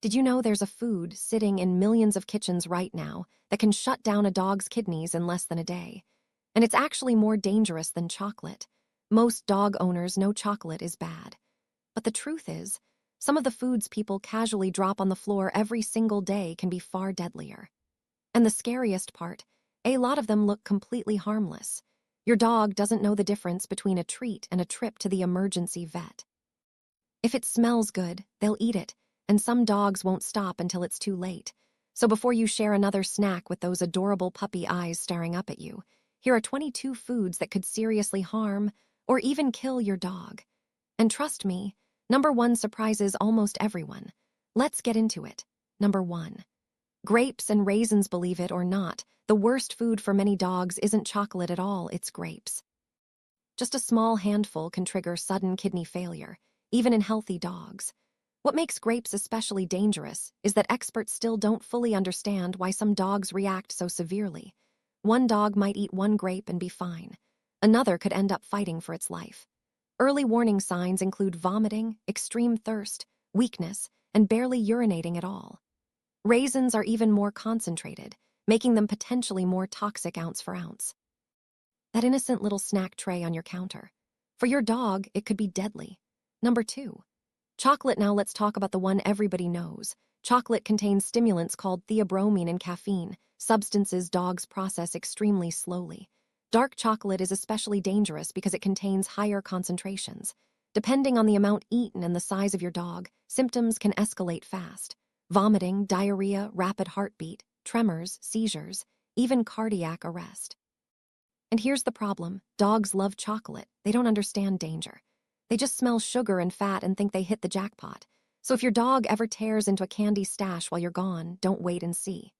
Did you know there's a food sitting in millions of kitchens right now that can shut down a dog's kidneys in less than a day? And it's actually more dangerous than chocolate. Most dog owners know chocolate is bad. But the truth is, some of the foods people casually drop on the floor every single day can be far deadlier. And the scariest part, a lot of them look completely harmless. Your dog doesn't know the difference between a treat and a trip to the emergency vet. If it smells good, they'll eat it, and some dogs won't stop until it's too late. So before you share another snack with those adorable puppy eyes staring up at you, here are 22 foods that could seriously harm or even kill your dog. And trust me, number 1 surprises almost everyone. Let's get into it. Number 1. Grapes and raisins. Believe it or not, the worst food for many dogs isn't chocolate at all, it's grapes. Just a small handful can trigger sudden kidney failure, even in healthy dogs. What makes grapes especially dangerous is that experts still don't fully understand why some dogs react so severely. One dog might eat one grape and be fine. Another could end up fighting for its life. Early warning signs include vomiting, extreme thirst, weakness, and barely urinating at all. Raisins are even more concentrated, making them potentially more toxic ounce for ounce. That innocent little snack tray on your counter. For your dog, it could be deadly. Number 2. Chocolate. Now let's talk about the one everybody knows. Chocolate contains stimulants called theobromine and caffeine, substances dogs process extremely slowly. Dark chocolate is especially dangerous because it contains higher concentrations. Depending on the amount eaten and the size of your dog, symptoms can escalate fast. Vomiting, diarrhea, rapid heartbeat, tremors, seizures, even cardiac arrest. And here's the problem. Dogs love chocolate. They don't understand danger. They just smell sugar and fat and think they hit the jackpot. So if your dog ever tears into a candy stash while you're gone, don't wait and see.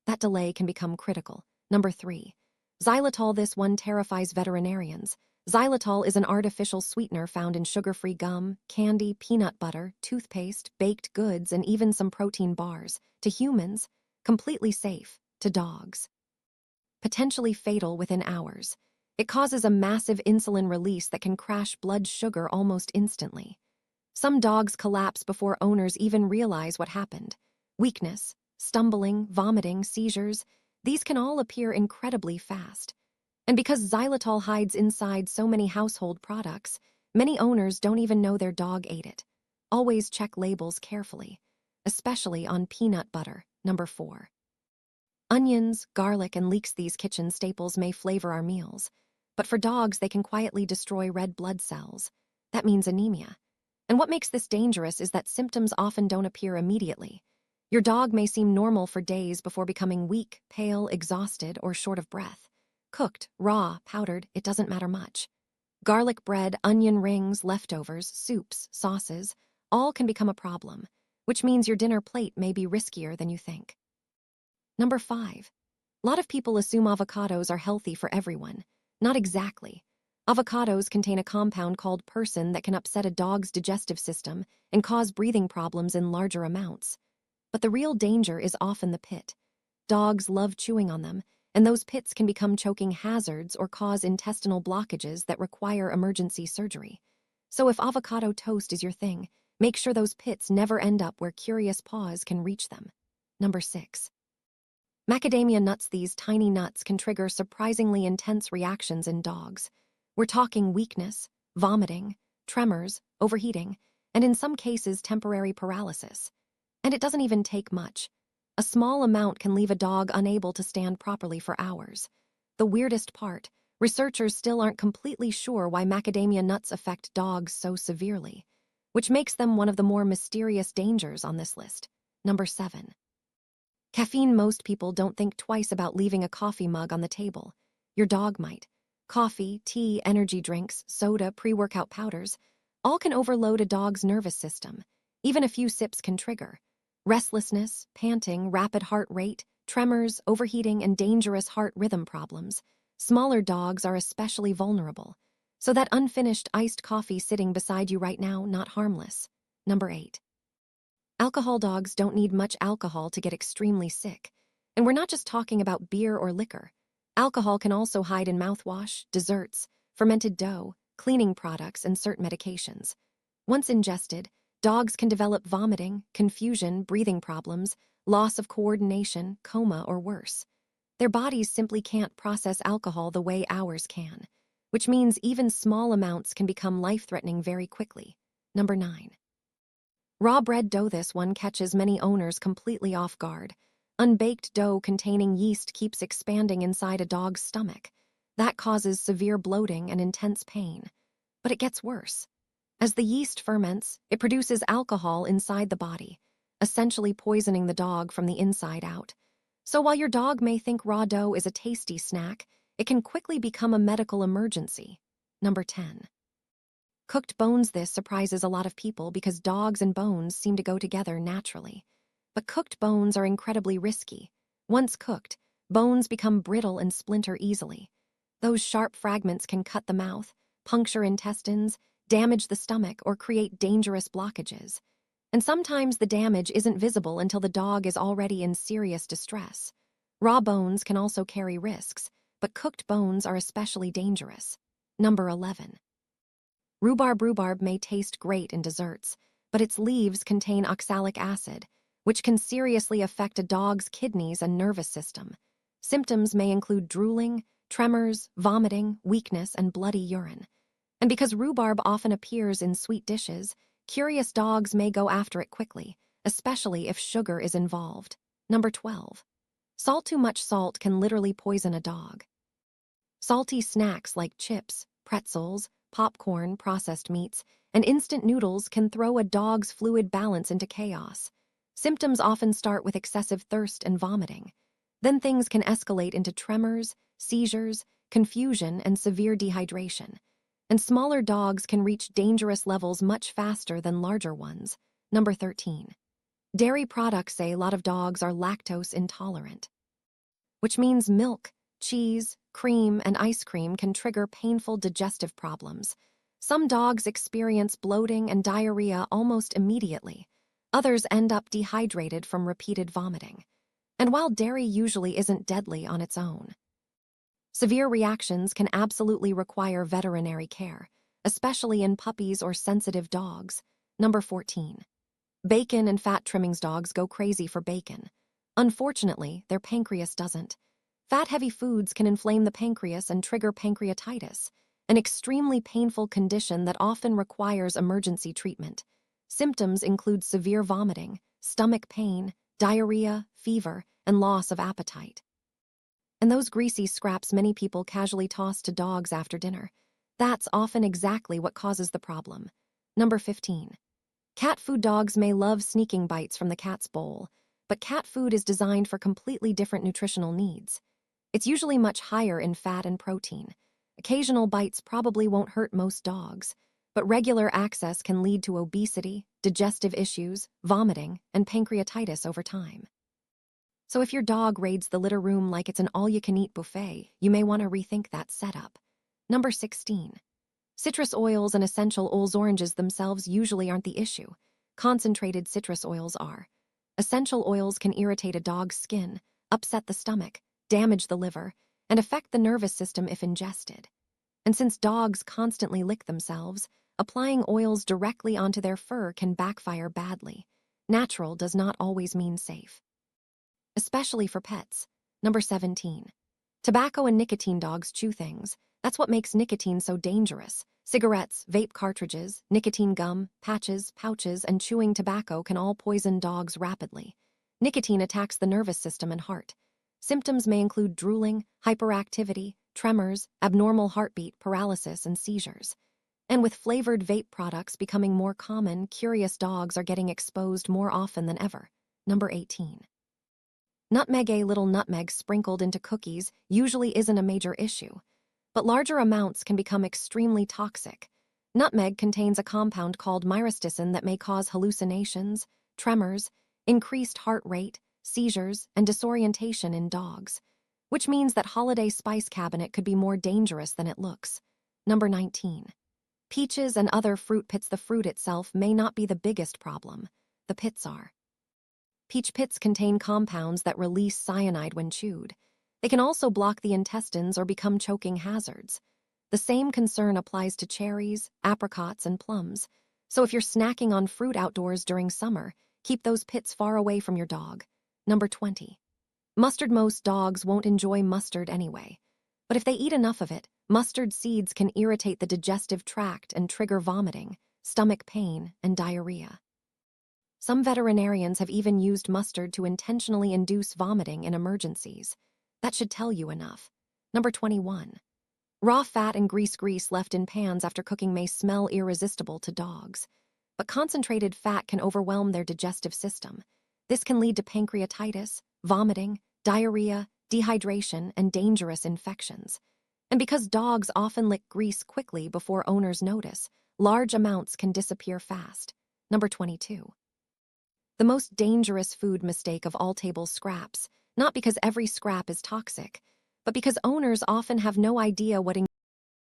That delay can become critical. Number 3. Xylitol. This one terrifies veterinarians. Xylitol is an artificial sweetener found in sugar-free gum, candy, peanut butter, toothpaste, baked goods, and even some protein bars. To humans, completely safe. To dogs, potentially fatal within hours. It causes a massive insulin release that can crash blood sugar almost instantly. Some dogs collapse before owners even realize what happened. Weakness, stumbling, vomiting, seizures, these can all appear incredibly fast. And because xylitol hides inside so many household products, many owners don't even know their dog ate it. Always check labels carefully, especially on peanut butter. Number 4. Onions, garlic, and leeks. These kitchen staples may flavor our meals, but for dogs they can quietly destroy red blood cells. That means anemia. And what makes this dangerous is that symptoms often don't appear immediately. Your dog may seem normal for days before becoming weak, pale, exhausted, or short of breath. Cooked, raw, powdered, it doesn't matter much. Garlic bread, onion rings, leftovers, soups, sauces, all can become a problem, which means your dinner plate may be riskier than you think. Number 5. A lot of people assume avocados are healthy for everyone. Not exactly. Avocados contain a compound called persin that can upset a dog's digestive system and cause breathing problems in larger amounts. But the real danger is often the pit. Dogs love chewing on them, and those pits can become choking hazards or cause intestinal blockages that require emergency surgery. So if avocado toast is your thing, make sure those pits never end up where curious paws can reach them. Number 6. Macadamia nuts. These tiny nuts can trigger surprisingly intense reactions in dogs. We're talking weakness, vomiting, tremors, overheating, and in some cases temporary paralysis. And it doesn't even take much. A small amount can leave a dog unable to stand properly for hours. The weirdest part, researchers still aren't completely sure why macadamia nuts affect dogs so severely, which makes them one of the more mysterious dangers on this list. Number 7. Caffeine. Most people don't think twice about leaving a coffee mug on the table. Your dog might. Coffee, tea, energy drinks, soda, pre-workout powders, all can overload a dog's nervous system. Even a few sips can trigger restlessness, panting, rapid heart rate, tremors, overheating, and dangerous heart rhythm problems. Smaller dogs are especially vulnerable. So that unfinished iced coffee sitting beside you right now, not harmless. Number 8. Alcohol. Dogs don't need much alcohol to get extremely sick. And we're not just talking about beer or liquor. Alcohol can also hide in mouthwash, desserts, fermented dough, cleaning products, and certain medications. Once ingested, Dogs can develop vomiting, confusion, breathing problems, loss of coordination, coma, or worse. Their bodies simply can't process alcohol the way ours can, which means even small amounts can become life-threatening very quickly. Number 9. Raw bread dough. This one catches many owners completely off guard. Unbaked dough containing yeast keeps expanding inside a dog's stomach. That causes severe bloating and intense pain. But it gets worse. As the yeast ferments, it produces alcohol inside the body, essentially poisoning the dog from the inside out. So while your dog may think raw dough is a tasty snack, it can quickly become a medical emergency. Number 10. Cooked bones. This surprises a lot of people because dogs and bones seem to go together naturally. But cooked bones are incredibly risky. Once cooked, bones become brittle and splinter easily. Those sharp fragments can cut the mouth, puncture intestines, damage the stomach, or create dangerous blockages. And sometimes the damage isn't visible until the dog is already in serious distress. Raw bones can also carry risks, but cooked bones are especially dangerous. Number 11. Rhubarb. Rhubarb may taste great in desserts, but its leaves contain oxalic acid, which can seriously affect a dog's kidneys and nervous system. Symptoms may include drooling, tremors, vomiting, weakness, and bloody urine. And because rhubarb often appears in sweet dishes, curious dogs may go after it quickly, especially if sugar is involved. Number 12. Salt. Too much salt can literally poison a dog. Salty snacks like chips, pretzels, popcorn, processed meats, and instant noodles can throw a dog's fluid balance into chaos. Symptoms often start with excessive thirst and vomiting. Then things can escalate into tremors, seizures, confusion, and severe dehydration. And smaller dogs can reach dangerous levels much faster than larger ones. Number 13. Dairy products. A lot of dogs are lactose intolerant, which means milk, cheese, cream, and ice cream can trigger painful digestive problems. Some dogs experience bloating and diarrhea almost immediately. Others end up dehydrated from repeated vomiting. And while dairy usually isn't deadly on its own, severe reactions can absolutely require veterinary care, especially in puppies or sensitive dogs. Number 14. Bacon and fat trimmings. Dogs go crazy for bacon. Unfortunately, their pancreas doesn't. Fat-heavy foods can inflame the pancreas and trigger pancreatitis, an extremely painful condition that often requires emergency treatment. Symptoms include severe vomiting, stomach pain, diarrhea, fever, and loss of appetite. And those greasy scraps many people casually toss to dogs after dinner. That's often exactly what causes the problem. Number 15. Cat food. Dogs may love sneaking bites from the cat's bowl, but cat food is designed for completely different nutritional needs. It's usually much higher in fat and protein. Occasional bites probably won't hurt most dogs, but regular access can lead to obesity, digestive issues, vomiting, and pancreatitis over time. So if your dog raids the litter room like it's an all-you-can-eat buffet, you may want to rethink that setup. Number 16. Citrus oils and essential oils. Oranges themselves usually aren't the issue. Concentrated citrus oils are. Essential oils can irritate a dog's skin, upset the stomach, damage the liver, and affect the nervous system if ingested. And since dogs constantly lick themselves, applying oils directly onto their fur can backfire badly. Natural does not always mean safe, especially for pets. Number 17. Tobacco and nicotine. Dogs chew things. That's what makes nicotine so dangerous. Cigarettes, vape cartridges, nicotine gum, patches, pouches, and chewing tobacco can all poison dogs rapidly. Nicotine attacks the nervous system and heart. Symptoms may include drooling, hyperactivity, tremors, abnormal heartbeat, paralysis, and seizures. And with flavored vape products becoming more common, curious dogs are getting exposed more often than ever. Number 18. Nutmeg. A little nutmeg sprinkled into cookies usually isn't a major issue, but larger amounts can become extremely toxic. Nutmeg contains a compound called myristicin that may cause hallucinations, tremors, increased heart rate, seizures, and disorientation in dogs, which means that holiday spice cabinet could be more dangerous than it looks. Number 19. Peaches and other fruit pits. The fruit itself may not be the biggest problem. The pits are. Peach pits contain compounds that release cyanide when chewed. They can also block the intestines or become choking hazards. The same concern applies to cherries, apricots, and plums. So if you're snacking on fruit outdoors during summer, keep those pits far away from your dog. Number 20. Mustard. Most dogs won't enjoy mustard anyway. But if they eat enough of it, mustard seeds can irritate the digestive tract and trigger vomiting, stomach pain, and diarrhea. Some veterinarians have even used mustard to intentionally induce vomiting in emergencies. That should tell you enough. Number 21. Raw fat and grease left in pans after cooking may smell irresistible to dogs. But concentrated fat can overwhelm their digestive system. This can lead to pancreatitis, vomiting, diarrhea, dehydration, and dangerous infections. And because dogs often lick grease quickly before owners notice, large amounts can disappear fast. Number 22. The most dangerous food mistake of all: table scraps, not because every scrap is toxic, but because owners often have no idea what